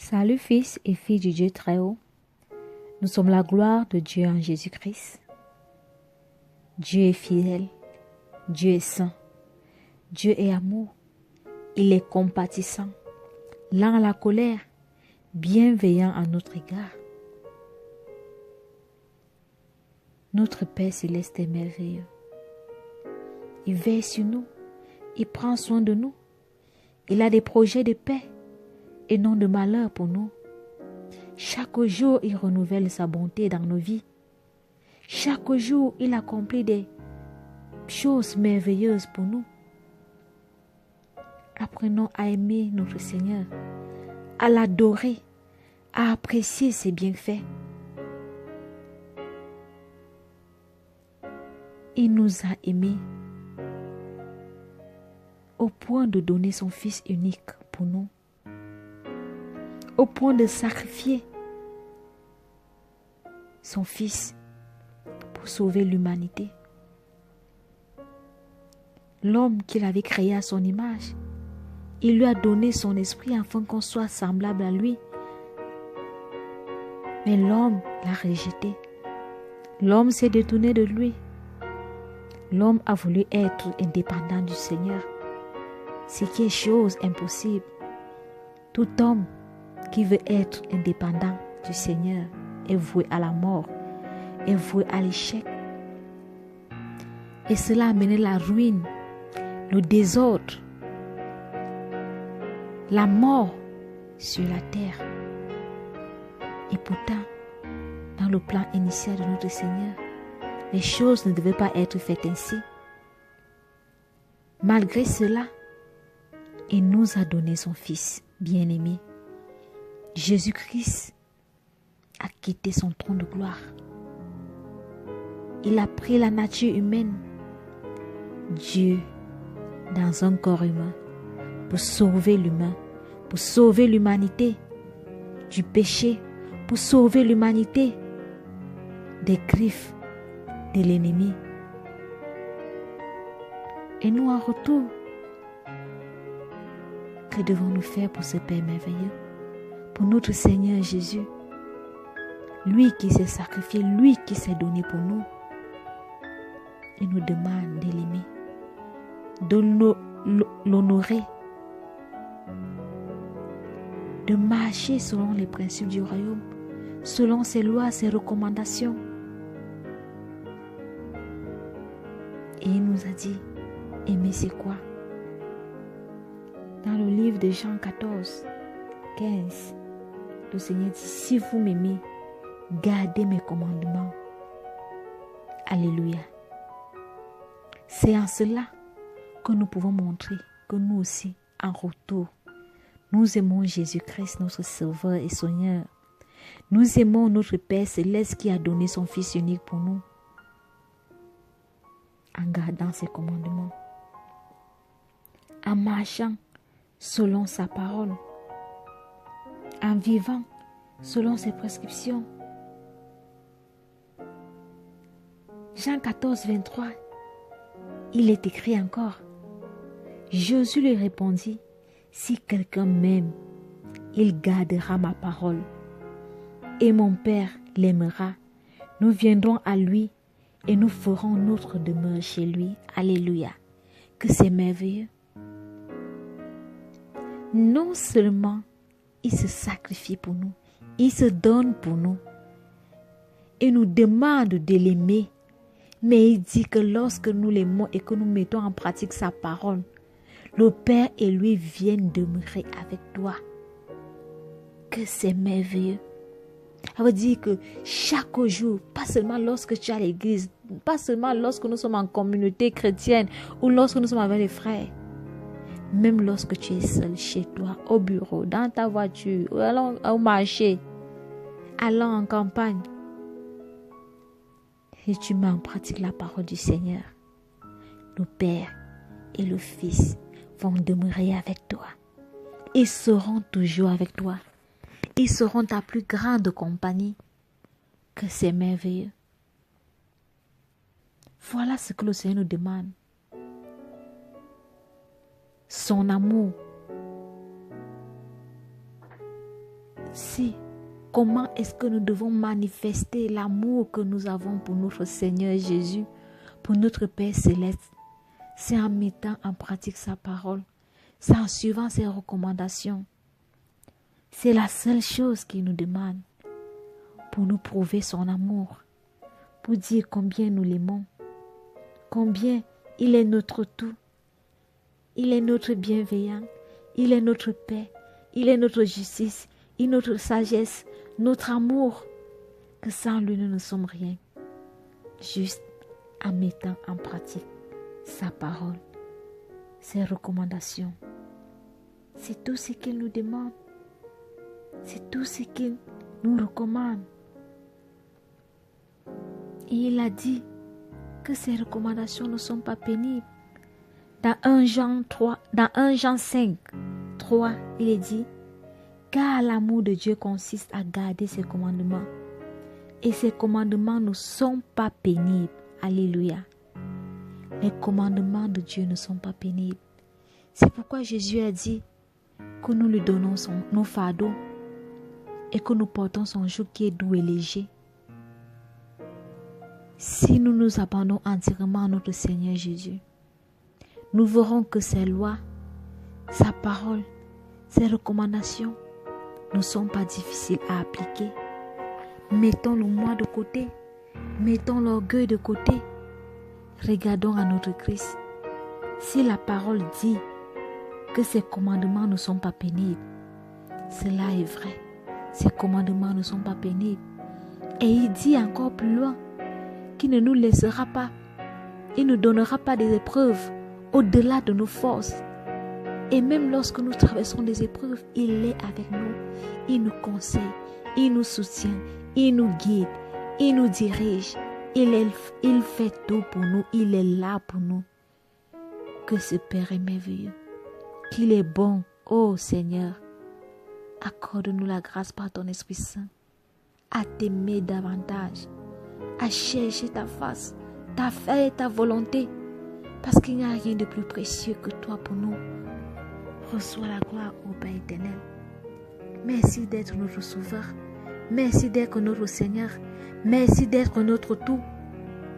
Salut fils et filles du Dieu très haut. Nous sommes la gloire de Dieu en Jésus-Christ. Dieu est fidèle. Dieu est saint. Dieu est amour. Il est compatissant, lent à la colère, bienveillant à notre égard. Notre Père céleste est merveilleux. Il veille sur nous. Il prend soin de nous. Il a des projets de paix et non de malheur pour nous. Chaque jour, il renouvelle sa bonté dans nos vies. Chaque jour, il accomplit des choses merveilleuses pour nous. Apprenons à aimer notre Seigneur, à l'adorer, à apprécier ses bienfaits. Il nous a aimés au point de donner son Fils unique pour nous, au point de sacrifier son Fils pour sauver l'humanité. L'homme qu'il avait créé à son image, il lui a donné son esprit afin qu'on soit semblable à lui. Mais l'homme l'a rejeté. L'homme s'est détourné de lui. L'homme a voulu être indépendant du Seigneur, ce qui est chose impossible. Tout homme qui veut être indépendant du Seigneur est voué à la mort, est voué à l'échec. Et cela a mené la ruine, le désordre, la mort sur la terre. Et pourtant, dans le plan initial de notre Seigneur, les choses ne devaient pas être faites ainsi. Malgré cela, il nous a donné son Fils bien-aimé. Jésus-Christ a quitté son trône de gloire. Il a pris la nature humaine, Dieu, dans un corps humain, pour sauver l'humain, pour sauver l'humanité du péché, pour sauver l'humanité des griffes de l'ennemi. Et nous, en retour, que devons-nous faire pour ce Père merveilleux, pour notre Seigneur Jésus, lui qui s'est sacrifié, lui qui s'est donné pour nous? Il nous demande de l'aimer, de l'honorer, de marcher selon les principes du royaume, selon ses lois, ses recommandations. Et il nous a dit, aimer c'est quoi? Dans le livre de Jean 14, 15, le Seigneur dit, si vous m'aimez, gardez mes commandements. Alléluia. C'est en cela que nous pouvons montrer que nous aussi, en retour, nous aimons Jésus-Christ, notre Sauveur et Seigneur. Nous aimons notre Père céleste qui a donné son Fils unique pour nous, en gardant ses commandements, en marchant selon sa parole, en vivant selon ses prescriptions. Jean 14, 23, il est écrit encore, Jésus lui répondit, si quelqu'un m'aime, il gardera ma parole, et mon Père l'aimera. Nous viendrons à lui et nous ferons notre demeure chez lui. Alléluia. Que c'est merveilleux. Non seulement il se sacrifie pour nous, il se donne pour nous et nous demande de l'aimer. Mais il dit que lorsque nous l'aimons et que nous mettons en pratique sa parole, le Père et lui viennent demeurer avec toi. Que c'est merveilleux. Ça veut dire que chaque jour, pas seulement lorsque tu es à l'église, pas seulement lorsque nous sommes en communauté chrétienne ou lorsque nous sommes avec les frères, même lorsque tu es seul chez toi, au bureau, dans ta voiture, ou allant au marché, allant en campagne, et tu mets en pratique la parole du Seigneur, le Père et le Fils vont demeurer avec toi. Ils seront toujours avec toi. Ils seront ta plus grande compagnie. Que c'est merveilleux. Voilà ce que le Seigneur nous demande. Son amour. comment est-ce que nous devons manifester l'amour que nous avons pour notre Seigneur Jésus, pour notre Père Céleste? C'est en mettant en pratique sa parole. C'est en suivant ses recommandations. C'est la seule chose qu'il nous demande pour nous prouver son amour, pour dire combien nous l'aimons, combien il est notre tout, il est notre bienveillant, il est notre paix, il est notre justice, il est notre sagesse, notre amour, que sans lui nous ne sommes rien, juste en mettant en pratique sa parole, ses recommandations. C'est tout ce qu'il nous demande, c'est tout ce qu'il nous recommande. Et il a dit que ces recommandations ne sont pas pénibles. Dans 1 Jean 5, 3, il est dit: car l'amour de Dieu consiste à garder ses commandements. Et ses commandements ne sont pas pénibles. Alléluia. Les commandements de Dieu ne sont pas pénibles. C'est pourquoi Jésus a dit que nous lui donnons nos fardeaux et que nous portons son joug qui est doux et léger. Si nous nous abandonnons entièrement à notre Seigneur Jésus, nous verrons que ses lois, sa parole, ses recommandations ne sont pas difficiles à appliquer. Mettons le moi de côté, mettons l'orgueil de côté, regardons à notre Christ. Si la parole dit que ses commandements ne sont pas pénibles, cela est vrai. Ses commandements ne sont pas pénibles. Et il dit encore plus loin qu'il ne nous laissera pas, il ne donnera pas des épreuves au-delà de nos forces. Et même lorsque nous traversons des épreuves, il est avec nous. Il nous conseille, il nous soutient, il nous guide, il nous dirige. Il fait tout pour nous, il est là pour nous. Que ce Père est merveilleux, qu'il est bon. Oh Seigneur, accorde-nous la grâce par ton Esprit Saint à t'aimer davantage, à chercher ta face, ta faire et ta volonté, parce qu'il n'y a rien de plus précieux que toi pour nous. Reçois la gloire au Père éternel. Merci d'être notre Sauveur. Merci d'être notre Seigneur. Merci d'être notre tout.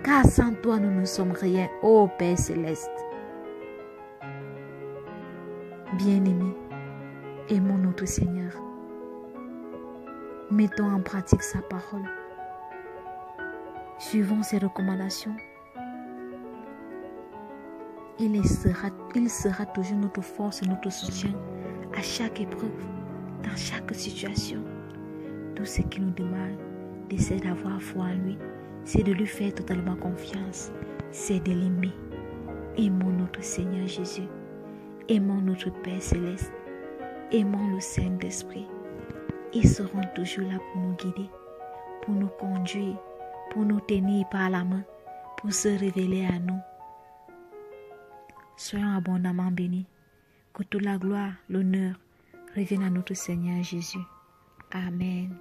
Car sans toi, nous ne sommes rien, ô Père Céleste. Bien-aimés, aimons notre Seigneur. Mettons en pratique sa parole. Suivons ses recommandations. Il sera toujours notre force et notre soutien à chaque épreuve, dans chaque situation. Tout ce qu'il nous demande, c'est d'avoir foi en lui, c'est de lui faire totalement confiance, c'est de l'aimer. Aimons notre Seigneur Jésus, aimons notre Père Céleste, aimons le Saint-Esprit. Ils seront toujours là pour nous guider, pour nous conduire, pour nous tenir par la main, pour se révéler à nous. Soyons abondamment bénis. Que toute la gloire, l'honneur reviennent à notre Seigneur Jésus. Amen.